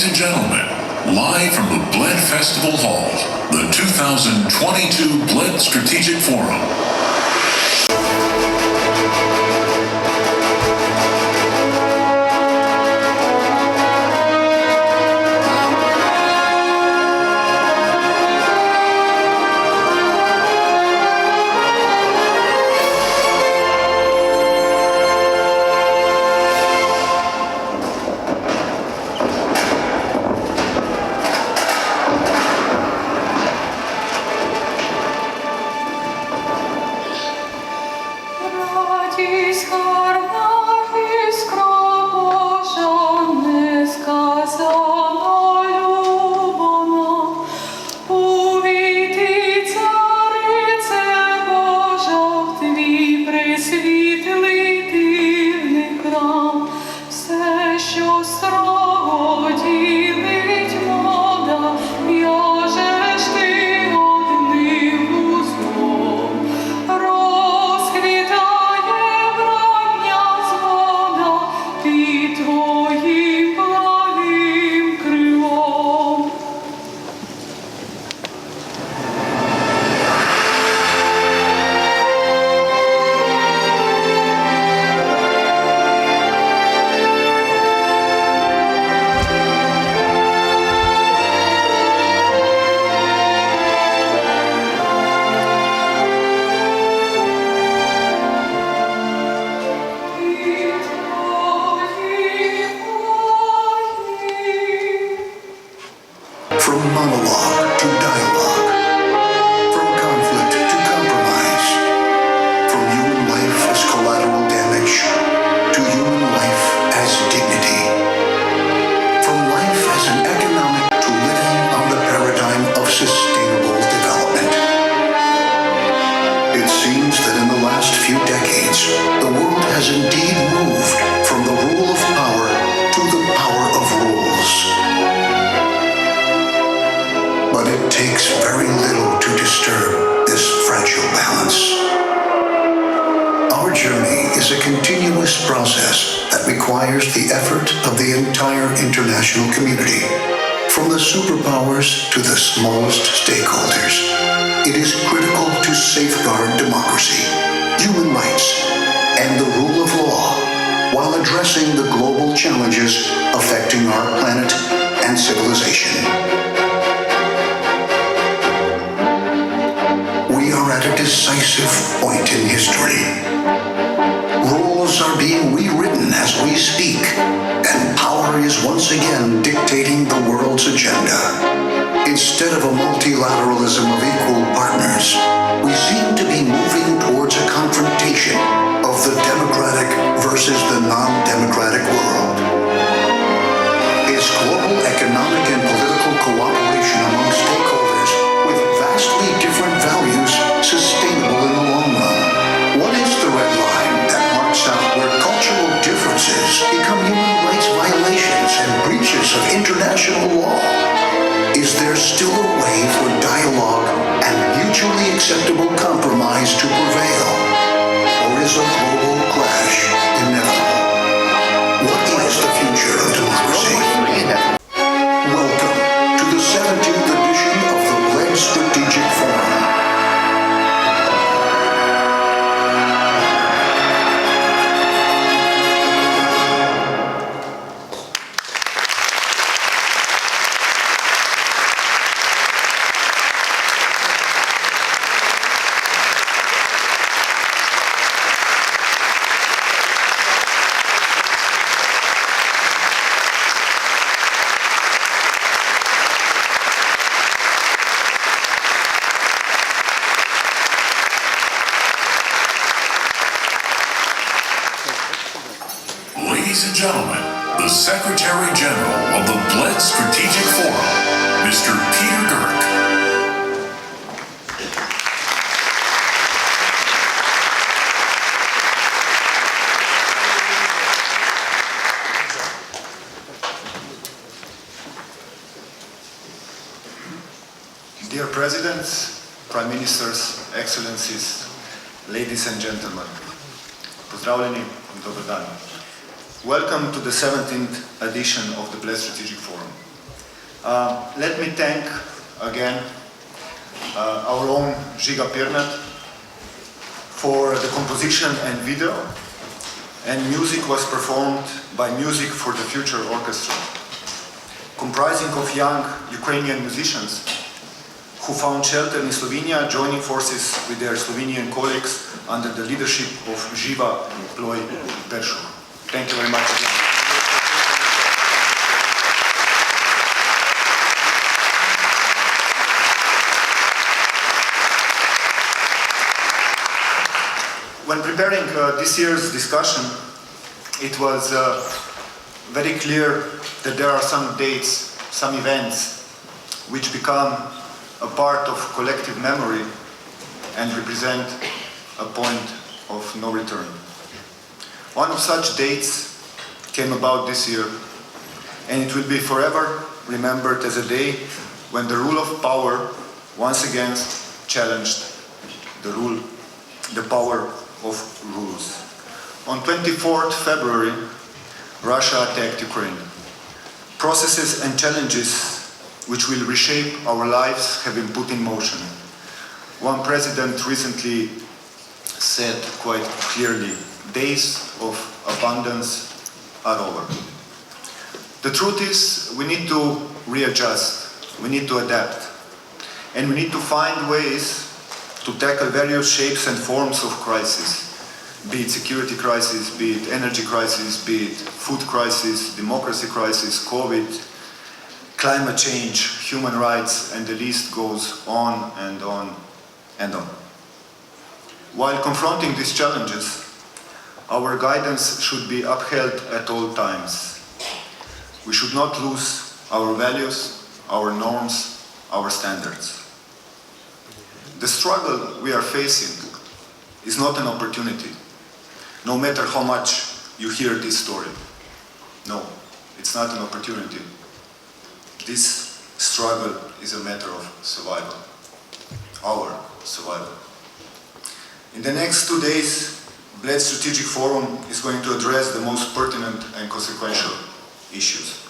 Ladies and gentlemen, live from the Bled Festival Hall, the 2022 Bled Strategic Forum. From monologue to dialogue, from conflict to compromise, from human life as collateral damage to human life as dignity, from life as an economic to living on the paradigm of sustainable development. It seems that in the last few decades, the world has indeed moved from the rule of power to the power of rules. But it takes very little to disturb this fragile balance. Our journey is a continuous process that requires the effort of the entire international community, from the superpowers to the smallest stakeholders. It is critical to safeguard democracy, human rights, and the rule of law, while addressing the global challenges affecting our planet and civilization. We are at a decisive point in history. Rules are being rewritten as we speak, and power is once again dictating the world's agenda. Instead of a multilateralism of equal partners, we seem to be moving towards a confrontation of the democratic versus the non-democratic world. Is global economic and political cooperation among stakeholders with vastly different values sustainable in the long run? What is the red line that marks out where cultural differences become human rights violations and breaches of international law? Is there still a way for dialogue and mutually acceptable compromise to prevail? Or is a global clash inevitable? What is the future of democracy? Welcome to the 17th edition of the Bled Strategic Forum. Ladies and gentlemen, the Secretary General of the Bled Strategic Forum, Mr. Peter Girk. Dear Presidents, Prime Ministers, Excellencies, ladies and gentlemen, pozdravljeni in dober dan. Welcome to the 17th edition of the Bled Strategic Forum. Let me thank again our own Žiga Pirnat for the composition and video, and music was performed by Music for the Future Orchestra, comprising of young Ukrainian musicians who found shelter in Slovenia, joining forces with their Slovenian colleagues under the leadership of Živa Ploj Peršuk. Thank you very much again. When preparing this year's discussion, it was very clear that there are some dates, some events, which become a part of collective memory and represent a point of no return. One of such dates came about this year, and it will be forever remembered as a day when the rule of power once again challenged the power of rules. On 24th February, Russia attacked Ukraine. Processes and challenges which will reshape our lives have been put in motion. One president recently said quite clearly, days of abundance are over. The truth is, we need to readjust, we need to adapt, and we need to find ways to tackle various shapes and forms of crisis, be it security crisis, be it energy crisis, be it food crisis, democracy crisis, COVID, climate change, human rights, and the list goes on and on and on. While confronting these challenges, our guidance should be upheld at all times. We should not lose our values, our norms, our standards. The struggle we are facing is not an opportunity, no matter how much you hear this story. No, it's not an opportunity. This struggle is a matter of survival, our survival. In the next 2 days, Bled Strategic Forum is going to address the most pertinent and consequential issues.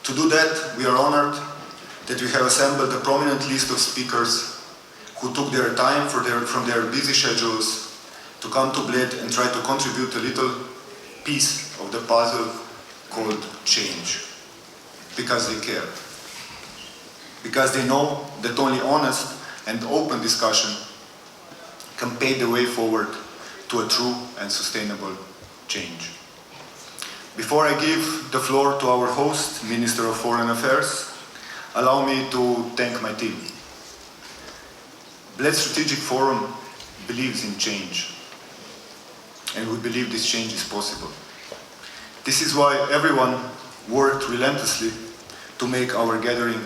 To do that, we are honored that we have assembled a prominent list of speakers who took their time from their busy schedules to come to Bled and try to contribute a little piece of the puzzle called change. Because they care. Because they know that only honest and open discussion can pave the way forward to a true and sustainable change. Before I give the floor to our host, Minister of Foreign Affairs, allow me to thank my team. Bled Strategic Forum believes in change, and we believe this change is possible. This is why everyone worked relentlessly to make our gathering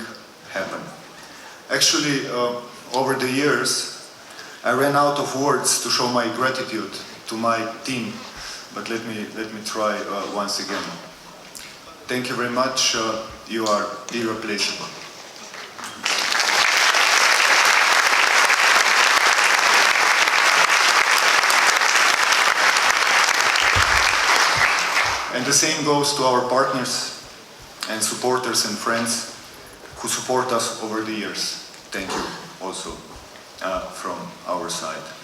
happen. Actually, over the years, I ran out of words to show my gratitude to my team, but let me try once again. Thank you very much. You are irreplaceable. And the same goes to our partners and supporters and friends who support us over the years. Thank you also from our side.